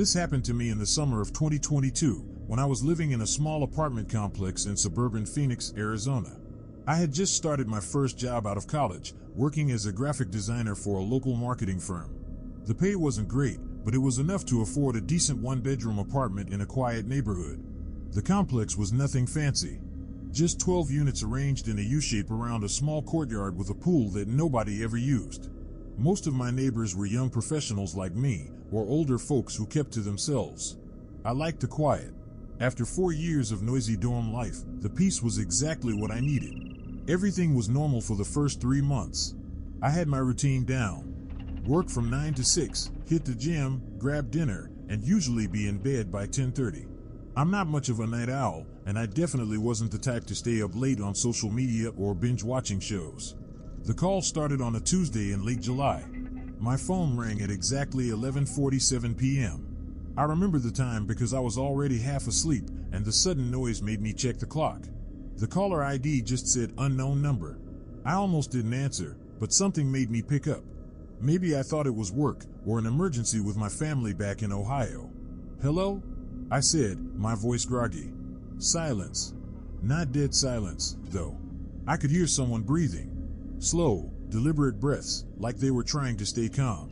This happened to me in the summer of 2022 when I was living in a small apartment complex in suburban Phoenix, Arizona. I had just started my first job out of college, working as a graphic designer for a local marketing firm. The pay wasn't great, but it was enough to afford a decent one-bedroom apartment in a quiet neighborhood. The complex was nothing fancy. Just 12 units arranged in a U-shape around a small courtyard with a pool that nobody ever used. Most of my neighbors were young professionals like me, or older folks who kept to themselves. I liked the quiet. After 4 years of noisy dorm life, the peace was exactly what I needed. Everything was normal for the first 3 months. I had my routine down. Work from 9 to 6, hit the gym, grab dinner, and usually be in bed by 10:30. I'm not much of a night owl, and I definitely wasn't the type to stay up late on social media or binge watching shows. The call started on a Tuesday in late July. My phone rang at exactly 11:47 p.m. I remember the time because I was already half asleep, and the sudden noise made me check the clock. The caller ID just said unknown number. I almost didn't answer, but something made me pick up. Maybe I thought it was work or an emergency with my family back in Ohio. "Hello?" I said, my voice groggy. Silence. Not dead silence, though. I could hear someone breathing. Slow, deliberate breaths, like they were trying to stay calm.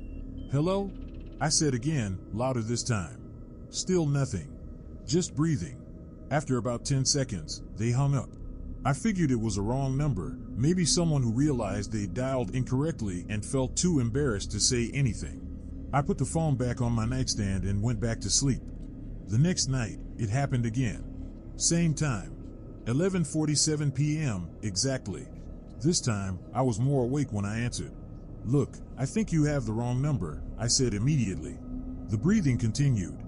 "Hello?" I said again, louder this time. Still nothing. Just breathing. After about 10 seconds, they hung up. I figured it was a wrong number, maybe someone who realized they dialed incorrectly and felt too embarrassed to say anything. I put the phone back on my nightstand and went back to sleep. The next night, it happened again. Same time. 11:47 p.m. exactly. This time, I was more awake when I answered. "Look, I think you have the wrong number," I said immediately. The breathing continued.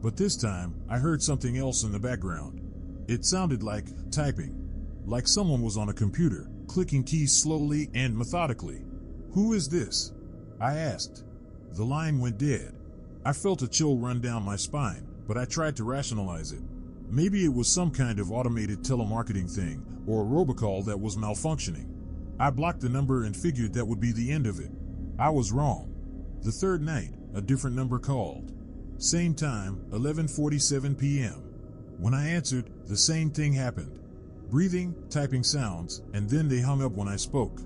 But this time, I heard something else in the background. It sounded like typing. Like someone was on a computer, clicking keys slowly and methodically. "Who is this?" I asked. The line went dead. I felt a chill run down my spine, but I tried to rationalize it. Maybe it was some kind of automated telemarketing thing, or a robocall that was malfunctioning. I blocked the number and figured that would be the end of it. I was wrong. The third night, a different number called. Same time, 11:47 p.m. When I answered, the same thing happened. Breathing, typing sounds, and then they hung up when I spoke.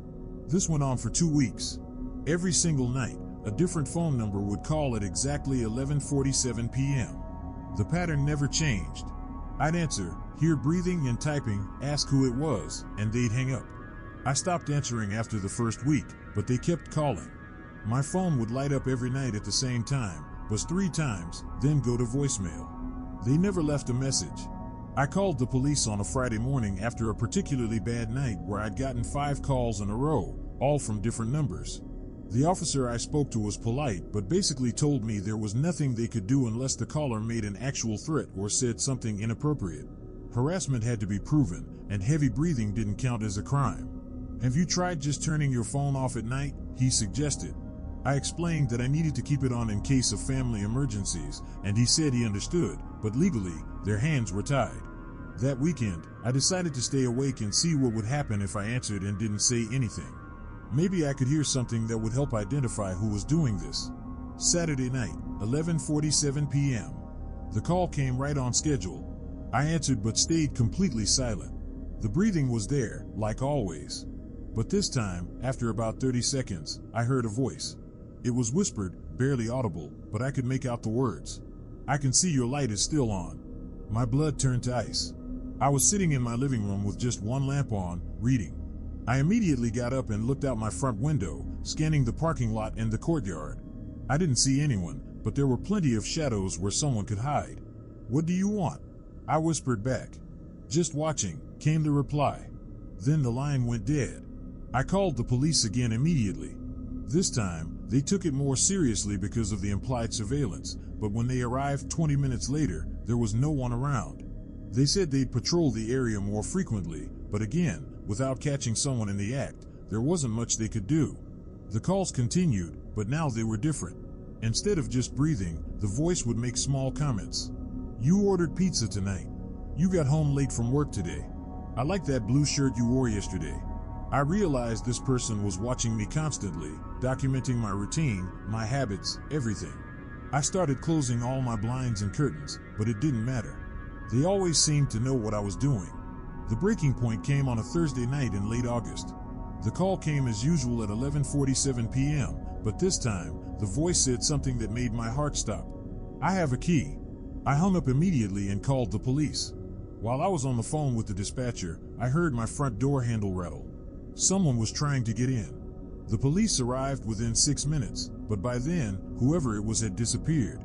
This went on for 2 weeks. Every single night, a different phone number would call at exactly 11:47 p.m. The pattern never changed. I'd answer, hear breathing and typing, ask who it was, and they'd hang up. I stopped answering after the first week, but they kept calling. My phone would light up every night at the same time, buzz 3 times, then go to voicemail. They never left a message. I called the police on a Friday morning after a particularly bad night where I'd gotten 5 calls in a row, all from different numbers. The officer I spoke to was polite, but basically told me there was nothing they could do unless the caller made an actual threat or said something inappropriate. Harassment had to be proven, and heavy breathing didn't count as a crime. "Have you tried just turning your phone off at night?" he suggested. I explained that I needed to keep it on in case of family emergencies, and he said he understood, but legally, their hands were tied. That weekend, I decided to stay awake and see what would happen if I answered and didn't say anything. Maybe I could hear something that would help identify who was doing this. Saturday night, 11:47 p.m. The call came right on schedule. I answered but stayed completely silent. The breathing was there, like always. But this time, after about 30 seconds, I heard a voice. It was whispered, barely audible, but I could make out the words. "I can see your light is still on." My blood turned to ice. I was sitting in my living room with just one lamp on, reading. I immediately got up and looked out my front window, scanning the parking lot and the courtyard. I didn't see anyone, but there were plenty of shadows where someone could hide. "What do you want?" I whispered back. "Just watching," came the reply. Then the line went dead. I called the police again immediately. This time, they took it more seriously because of the implied surveillance, but when they arrived 20 minutes later, there was no one around. They said they'd patrol the area more frequently, but again, without catching someone in the act, there wasn't much they could do. The calls continued, but now they were different. Instead of just breathing, the voice would make small comments. "You ordered pizza tonight. You got home late from work today. I like that blue shirt you wore yesterday." I realized this person was watching me constantly, documenting my routine, my habits, everything. I started closing all my blinds and curtains, but it didn't matter. They always seemed to know what I was doing. The breaking point came on a Thursday night in late August. The call came as usual at 11:47 p.m., but this time, the voice said something that made my heart stop. "I have a key." I hung up immediately and called the police. While I was on the phone with the dispatcher, I heard my front door handle rattle. Someone was trying to get in. The police arrived within 6 minutes, but by then, whoever it was had disappeared.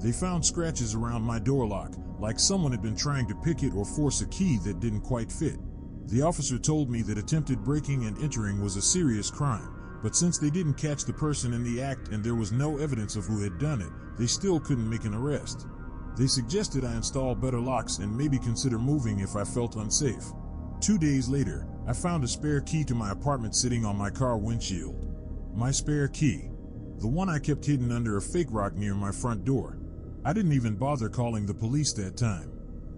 They found scratches around my door lock, like someone had been trying to pick it or force a key that didn't quite fit. The officer told me that attempted breaking and entering was a serious crime, but since they didn't catch the person in the act and there was no evidence of who had done it, they still couldn't make an arrest. They suggested I install better locks and maybe consider moving if I felt unsafe. 2 days later, I found a spare key to my apartment sitting on my car windshield. My spare key. The one I kept hidden under a fake rock near my front door. I didn't even bother calling the police that time.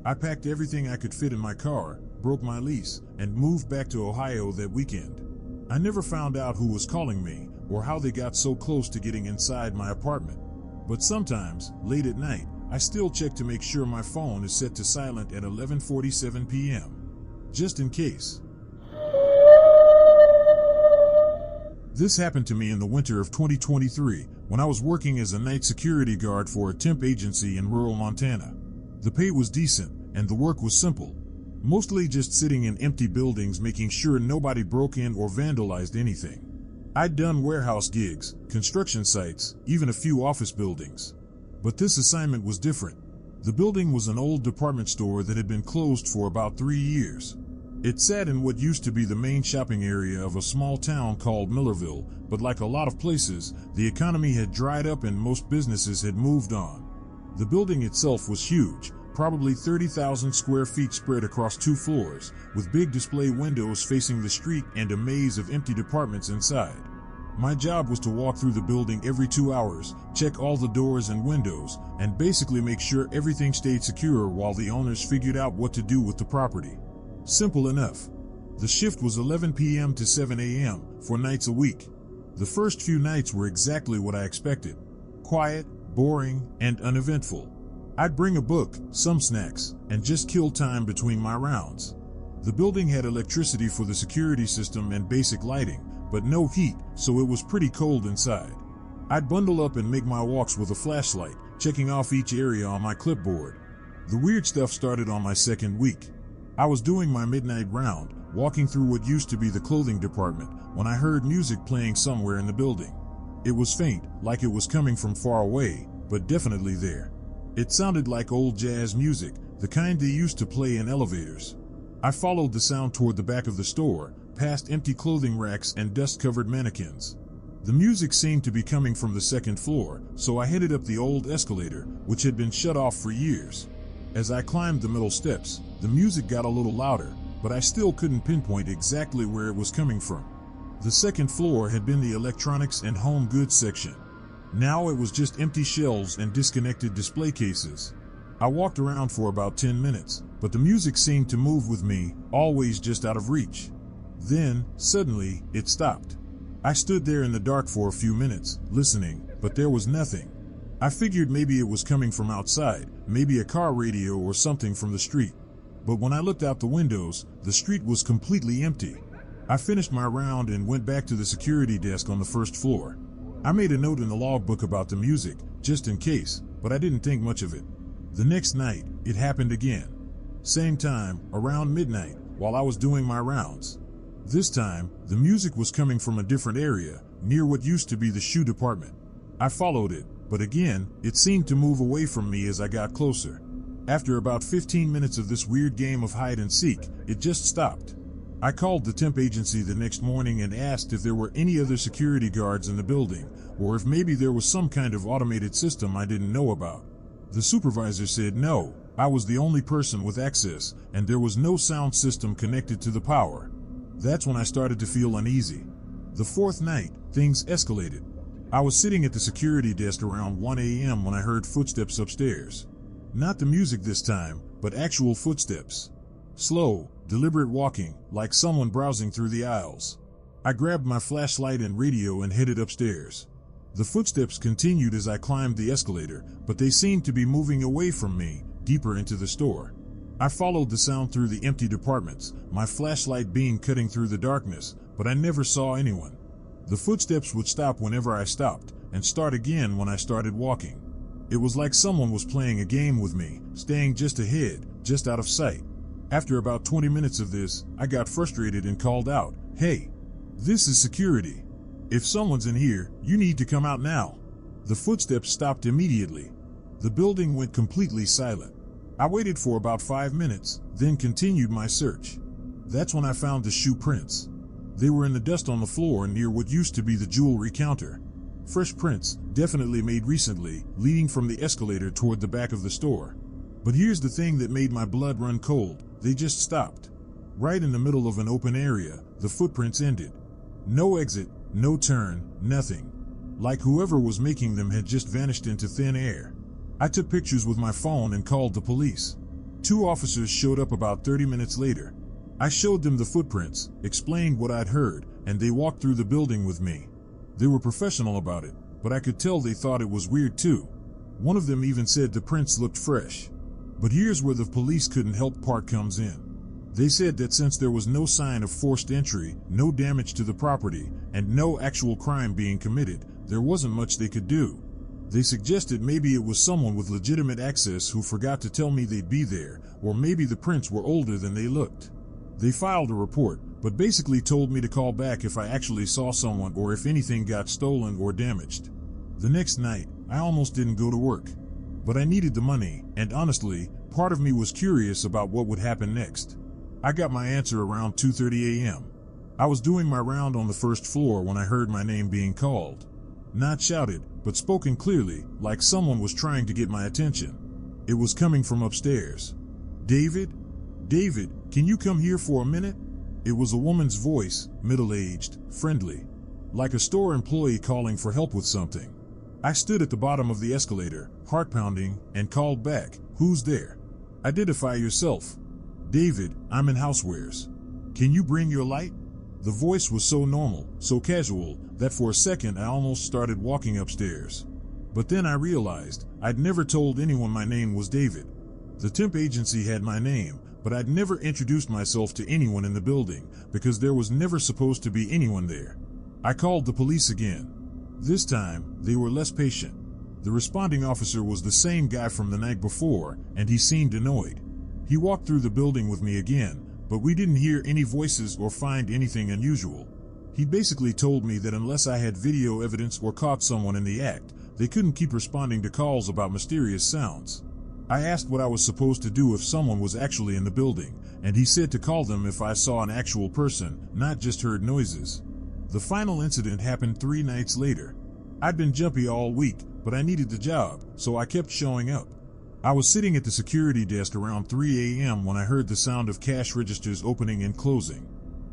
I packed everything I could fit in my car, broke my lease, and moved back to Ohio that weekend. I never found out who was calling me or how they got so close to getting inside my apartment. But sometimes, late at night, I still check to make sure my phone is set to silent at 11:47 p.m. just in case. This happened to me in the winter of 2023 when I was working as a night security guard for a temp agency in rural Montana. The pay was decent and the work was simple. Mostly just sitting in empty buildings making sure nobody broke in or vandalized anything. I'd done warehouse gigs, construction sites, even a few office buildings. But this assignment was different. The building was an old department store that had been closed for about 3 years. It sat in what used to be the main shopping area of a small town called Millerville, but like a lot of places, the economy had dried up and most businesses had moved on. The building itself was huge, probably 30,000 square feet spread across 2 floors, with big display windows facing the street and a maze of empty departments inside. My job was to walk through the building every 2 hours, check all the doors and windows, and basically make sure everything stayed secure while the owners figured out what to do with the property. Simple enough. The shift was 11 p.m. to 7 a.m. 4 nights a week. The first few nights were exactly what I expected. Quiet, boring, and uneventful. I'd bring a book, some snacks, and just kill time between my rounds. The building had electricity for the security system and basic lighting, but no heat, so it was pretty cold inside. I'd bundle up and make my walks with a flashlight, checking off each area on my clipboard. The weird stuff started on my second week. I was doing my midnight round, walking through what used to be the clothing department, when I heard music playing somewhere in the building. It was faint, like it was coming from far away, but definitely there. It sounded like old jazz music, the kind they used to play in elevators. I followed the sound toward the back of the store, past empty clothing racks and dust-covered mannequins. The music seemed to be coming from the second floor, so I headed up the old escalator, which had been shut off for years. As I climbed the middle steps, the music got a little louder, but I still couldn't pinpoint exactly where it was coming from. The second floor had been the electronics and home goods section. Now it was just empty shelves and disconnected display cases. I walked around for about 10 minutes, but the music seemed to move with me, always just out of reach. Then, suddenly, it stopped. I stood there in the dark for a few minutes, listening, but there was nothing. I figured maybe it was coming from outside, maybe a car radio or something from the street. But when I looked out the windows, the street was completely empty. I finished my round and went back to the security desk on the first floor. I made a note in the logbook about the music, just in case, but I didn't think much of it. The next night, it happened again. Same time, around midnight, while I was doing my rounds. This time, the music was coming from a different area, near what used to be the shoe department. I followed it, but again, it seemed to move away from me as I got closer. After about 15 minutes of this weird game of hide and seek, it just stopped. I called the temp agency the next morning and asked if there were any other security guards in the building, or if maybe there was some kind of automated system I didn't know about. The supervisor said no, I was the only person with access, and there was no sound system connected to the power. That's when I started to feel uneasy. The fourth night, things escalated. I was sitting at the security desk around 1 a.m. when I heard footsteps upstairs. Not the music this time, but actual footsteps. Slow, deliberate walking, like someone browsing through the aisles. I grabbed my flashlight and radio and headed upstairs. The footsteps continued as I climbed the escalator, but they seemed to be moving away from me, deeper into the store. I followed the sound through the empty departments, my flashlight beam cutting through the darkness, but I never saw anyone. The footsteps would stop whenever I stopped, and start again when I started walking. It was like someone was playing a game with me, staying just ahead, just out of sight. After about 20 minutes of this, I got frustrated and called out, "Hey, this is security. If someone's in here, you need to come out now." The footsteps stopped immediately. The building went completely silent. I waited for about 5 minutes, then continued my search. That's when I found the shoe prints. They were in the dust on the floor near what used to be the jewelry counter. Fresh prints, definitely made recently, leading from the escalator toward the back of the store. But here's the thing that made my blood run cold: they just stopped. Right in the middle of an open area, the footprints ended. No exit, no turn, nothing. Like whoever was making them had just vanished into thin air. I took pictures with my phone and called the police. 2 officers showed up about 30 minutes later. I showed them the footprints, explained what I'd heard, and they walked through the building with me. They were professional about it, but I could tell they thought it was weird too. One of them even said the prints looked fresh. But here's where the police couldn't help part comes in. They said that since there was no sign of forced entry, no damage to the property, and no actual crime being committed, there wasn't much they could do. They suggested maybe it was someone with legitimate access who forgot to tell me they'd be there, or maybe the prints were older than they looked. They filed a report, but basically told me to call back if I actually saw someone or if anything got stolen or damaged. The next night, I almost didn't go to work. But I needed the money, and honestly, part of me was curious about what would happen next. I got my answer around 2:30 a.m. I was doing my round on the first floor when I heard my name being called. Not shouted, but spoken clearly, like someone was trying to get my attention. It was coming from upstairs. "David? David, can you come here for a minute?" It was a woman's voice, middle-aged, friendly. Like a store employee calling for help with something. I stood at the bottom of the escalator, heart pounding, and called back, "Who's there? Identify yourself." "David, I'm in housewares. Can you bring your light?" The voice was so normal, so casual, that for a second I almost started walking upstairs. But then I realized I'd never told anyone my name was David. The temp agency had my name, but I'd never introduced myself to anyone in the building because there was never supposed to be anyone there. I called the police again. This time, they were less patient. The responding officer was the same guy from the night before, and he seemed annoyed. He walked through the building with me again, but we didn't hear any voices or find anything unusual. He basically told me that unless I had video evidence or caught someone in the act, they couldn't keep responding to calls about mysterious sounds. I asked what I was supposed to do if someone was actually in the building, and he said to call them if I saw an actual person, not just heard noises. The final incident happened 3 nights later. I'd been jumpy all week, but I needed the job, so I kept showing up. I was sitting at the security desk around 3 a.m. when I heard the sound of cash registers opening and closing.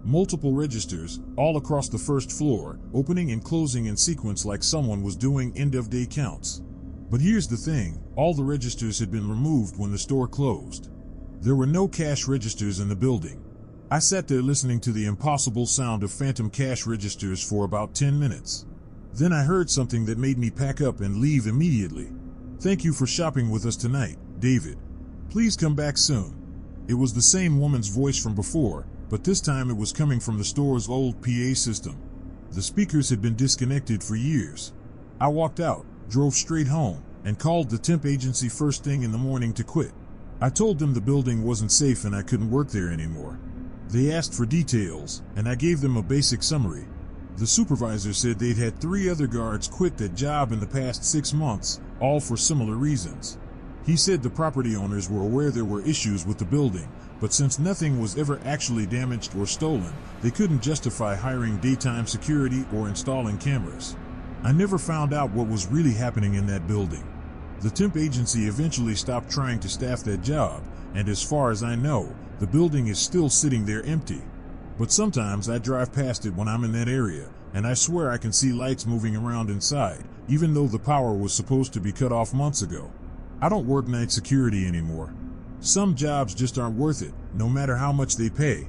Multiple registers, all across the first floor, opening and closing in sequence like someone was doing end-of-day counts. But here's the thing, all the registers had been removed when the store closed. There were no cash registers in the building. I sat there listening to the impossible sound of phantom cash registers for about 10 minutes. Then I heard something that made me pack up and leave immediately. "Thank you for shopping with us tonight, David. Please come back soon." It was the same woman's voice from before, but this time it was coming from the store's old PA system. The speakers had been disconnected for years. I walked out, drove straight home, and called the temp agency first thing in the morning to quit. I told them the building wasn't safe and I couldn't work there anymore. They asked for details, and I gave them a basic summary. The supervisor said they'd had 3 other guards quit that job in the past 6 months, all for similar reasons. He said the property owners were aware there were issues with the building, but since nothing was ever actually damaged or stolen, they couldn't justify hiring daytime security or installing cameras. I never found out what was really happening in that building. The temp agency eventually stopped trying to staff that job, and as far as I know, the building is still sitting there empty. But sometimes I drive past it when I'm in that area, and I swear I can see lights moving around inside, even though the power was supposed to be cut off months ago. I don't work night security anymore. Some jobs just aren't worth it, no matter how much they pay.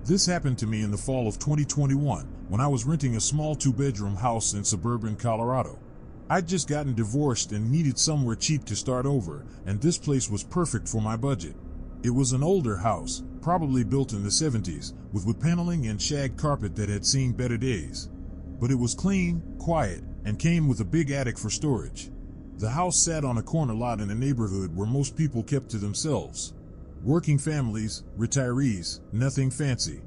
This happened to me in the fall of 2021 when I was renting a small 2-bedroom house in suburban Colorado. I'd just gotten divorced and needed somewhere cheap to start over, and this place was perfect for my budget. It was an older house, probably built in the 70s, with wood paneling and shag carpet that had seen better days. But it was clean, quiet, and came with a big attic for storage. The house sat on a corner lot in a neighborhood where most people kept to themselves. Working families, retirees, nothing fancy.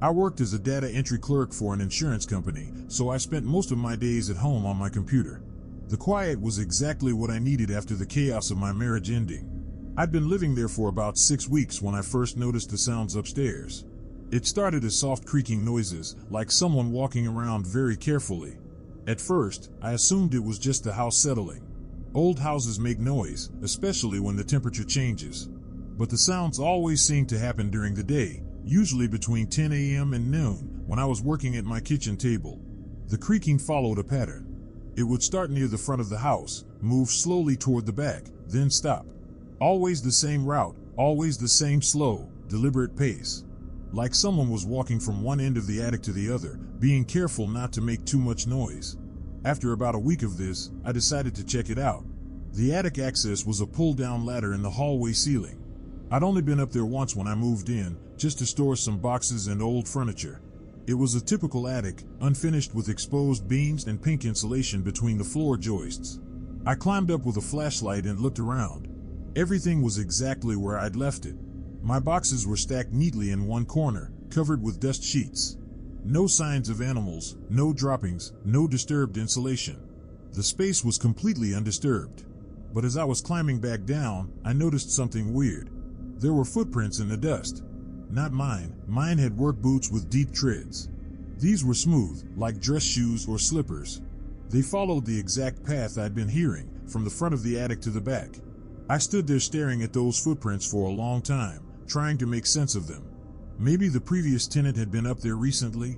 I worked as a data entry clerk for an insurance company, so I spent most of my days at home on my computer. The quiet was exactly what I needed after the chaos of my marriage ending. I'd been living there for about 6 weeks when I first noticed the sounds upstairs. It started as soft creaking noises, like someone walking around very carefully. At first, I assumed it was just the house settling. Old houses make noise, especially when the temperature changes. But the sounds always seemed to happen during the day, usually between 10 a.m. and noon, when I was working at my kitchen table. The creaking followed a pattern. It would start near the front of the house, move slowly toward the back, then stop. Always the same route, always the same slow, deliberate pace. Like someone was walking from one end of the attic to the other, being careful not to make too much noise. After about a week of this, I decided to check it out. The attic access was a pull-down ladder in the hallway ceiling. I'd only been up there once when I moved in, just to store some boxes and old furniture. It was a typical attic, unfinished with exposed beams and pink insulation between the floor joists. I climbed up with a flashlight and looked around. Everything was exactly where I'd left it. My boxes were stacked neatly in one corner, covered with dust sheets. No signs of animals, no droppings, no disturbed insulation. The space was completely undisturbed. But as I was climbing back down, I noticed something weird. There were footprints in the dust. Not mine. Mine had work boots with deep treads. These were smooth, like dress shoes or slippers. They followed the exact path I'd been hearing, from the front of the attic to the back. I stood there staring at those footprints for a long time, trying to make sense of them. Maybe the previous tenant had been up there recently,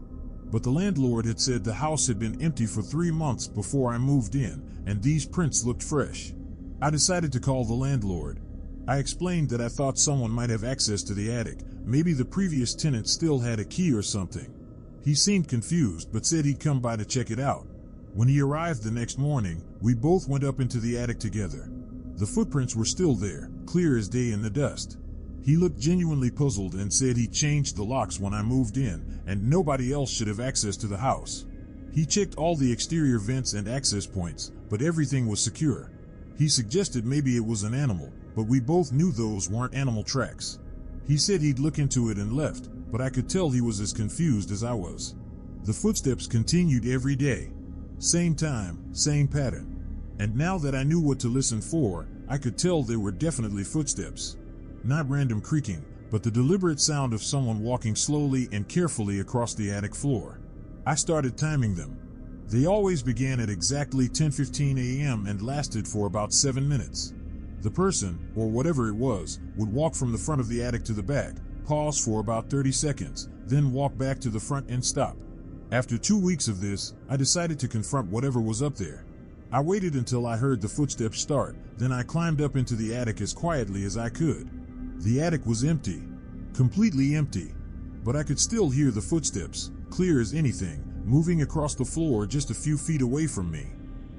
but the landlord had said the house had been empty for 3 months before I moved in, and these prints looked fresh. I decided to call the landlord. I explained that I thought someone might have access to the attic. Maybe the previous tenant still had a key or something. He seemed confused, but said he'd come by to check it out. When he arrived the next morning, we both went up into the attic together. The footprints were still there, clear as day in the dust. He looked genuinely puzzled and said he changed the locks when I moved in, and nobody else should have access to the house. He checked all the exterior vents and access points, but everything was secure. He suggested maybe it was an animal, but we both knew those weren't animal tracks. He said he'd look into it and left, but I could tell he was as confused as I was. The footsteps continued every day. Same time, same pattern. And now that I knew what to listen for, I could tell they were definitely footsteps. Not random creaking, but the deliberate sound of someone walking slowly and carefully across the attic floor. I started timing them. They always began at exactly 10:15 a.m. and lasted for about 7 minutes. The person, or whatever it was, would walk from the front of the attic to the back, pause for about 30 seconds, then walk back to the front and stop. After 2 weeks of this, I decided to confront whatever was up there. I waited until I heard the footsteps start, then I climbed up into the attic as quietly as I could. The attic was empty, completely empty, but I could still hear the footsteps, clear as anything, moving across the floor just a few feet away from me.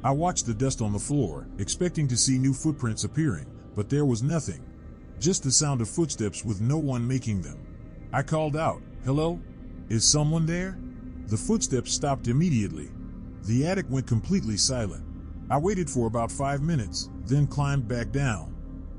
I watched the dust on the floor, expecting to see new footprints appearing, but there was nothing. Just the sound of footsteps with no one making them. I called out, "Hello? Is someone there?" The footsteps stopped immediately. The attic went completely silent. I waited for about 5 minutes, then climbed back down.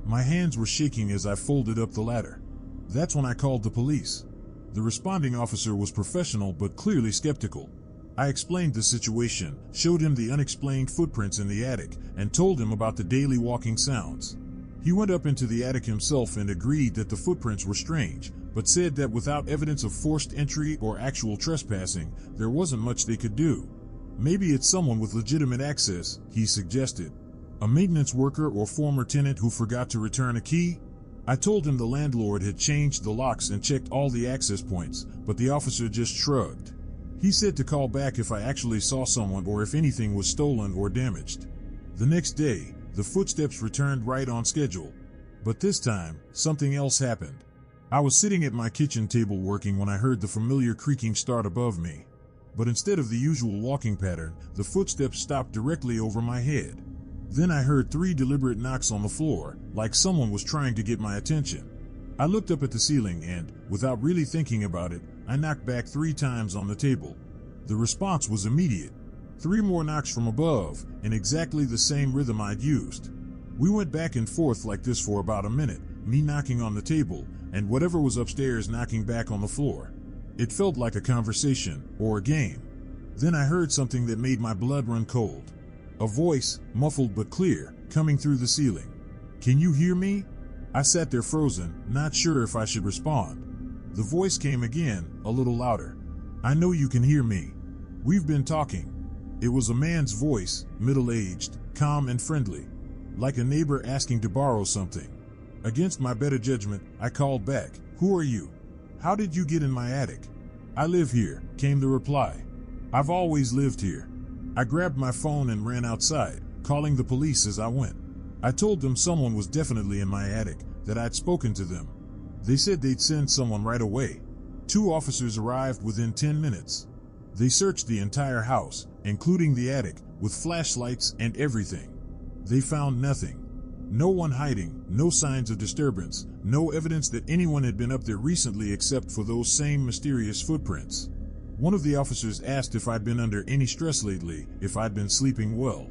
My hands were shaking as I folded up the ladder. That's when I called the police. The responding officer was professional but clearly skeptical. I explained the situation, showed him the unexplained footprints in the attic, and told him about the daily walking sounds. He went up into the attic himself and agreed that the footprints were strange, but said that without evidence of forced entry or actual trespassing, there wasn't much they could do. Maybe it's someone with legitimate access, he suggested. A maintenance worker or former tenant who forgot to return a key? I told him the landlord had changed the locks and checked all the access points, but the officer just shrugged. He said to call back if I actually saw someone or if anything was stolen or damaged. The next day, the footsteps returned right on schedule. But this time, something else happened. I was sitting at my kitchen table working when I heard the familiar creaking start above me. But instead of the usual walking pattern, the footsteps stopped directly over my head. Then I heard 3 deliberate knocks on the floor, like someone was trying to get my attention. I looked up at the ceiling and, without really thinking about it, I knocked back 3 times on the table. The response was immediate. 3 more knocks from above, in exactly the same rhythm I'd used. We went back and forth like this for about a minute, me knocking on the table, and whatever was upstairs knocking back on the floor. It felt like a conversation, or a game. Then I heard something that made my blood run cold. A voice, muffled but clear, coming through the ceiling. "Can you hear me?" I sat there frozen, not sure if I should respond. The voice came again, a little louder. "I know you can hear me. We've been talking." It was a man's voice, middle-aged, calm and friendly, like a neighbor asking to borrow something. Against my better judgment, I called back, "Who are you? How did you get in my attic?" "I live here," came the reply. "I've always lived here." I grabbed my phone and ran outside, calling the police as I went. I told them someone was definitely in my attic, that I'd spoken to them. They said they'd send someone right away. 2 officers arrived within 10 minutes. They searched the entire house, including the attic, with flashlights and everything. They found nothing. No one hiding, no signs of disturbance, no evidence that anyone had been up there recently except for those same mysterious footprints. One of the officers asked if I'd been under any stress lately, if I'd been sleeping well.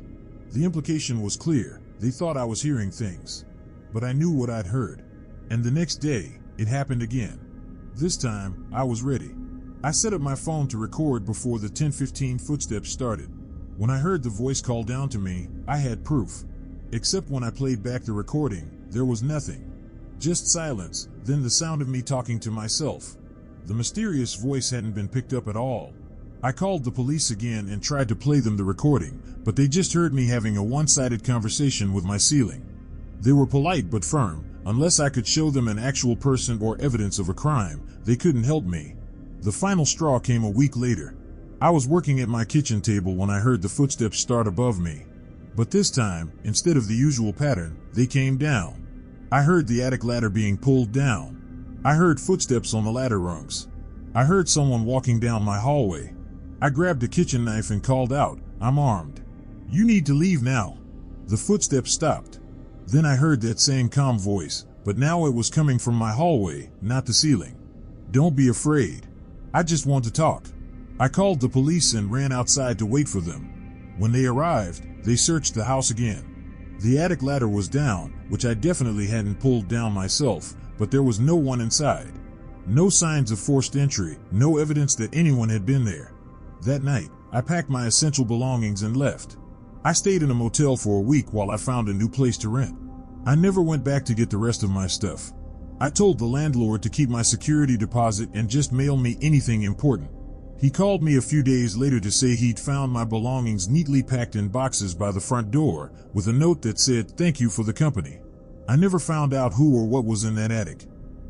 The implication was clear. They thought I was hearing things. But I knew what I'd heard. And the next day, it happened again. This time, I was ready. I set up my phone to record before the 10:15 footsteps started. When I heard the voice call down to me, I had proof. Except when I played back the recording, there was nothing. Just silence, then the sound of me talking to myself. The mysterious voice hadn't been picked up at all. I called the police again and tried to play them the recording, but they just heard me having a one-sided conversation with my ceiling. They were polite but firm. Unless I could show them an actual person or evidence of a crime, they couldn't help me. The final straw came a week later. I was working at my kitchen table when I heard the footsteps start above me. But this time, instead of the usual pattern, they came down. I heard the attic ladder being pulled down. I heard footsteps on the ladder rungs. I heard someone walking down my hallway. I grabbed a kitchen knife and called out, "I'm armed. You need to leave now." The footsteps stopped. Then I heard that same calm voice, but now it was coming from my hallway, not the ceiling. "Don't be afraid. I just want to talk." I called the police and ran outside to wait for them. When they arrived, they searched the house again. The attic ladder was down, which I definitely hadn't pulled down myself, but there was no one inside. No signs of forced entry, no evidence that anyone had been there. That night, I packed my essential belongings and left. I stayed in a motel for a week while I found a new place to rent. I never went back to get the rest of my stuff. I told the landlord to keep my security deposit and just mail me anything important. He called me a few days later to say he'd found my belongings neatly packed in boxes by the front door, with a note that said, "Thank you for the company." I never found out who or what was in that attic.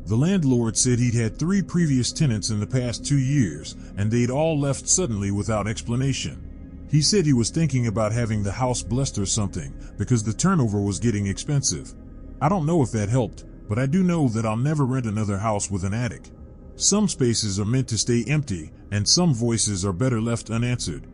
The landlord said he'd had 3 previous tenants in the past 2 years, and they'd all left suddenly without explanation. He said he was thinking about having the house blessed or something, because the turnover was getting expensive. I don't know if that helped, but I do know that I'll never rent another house with an attic. Some spaces are meant to stay empty, and some voices are better left unanswered.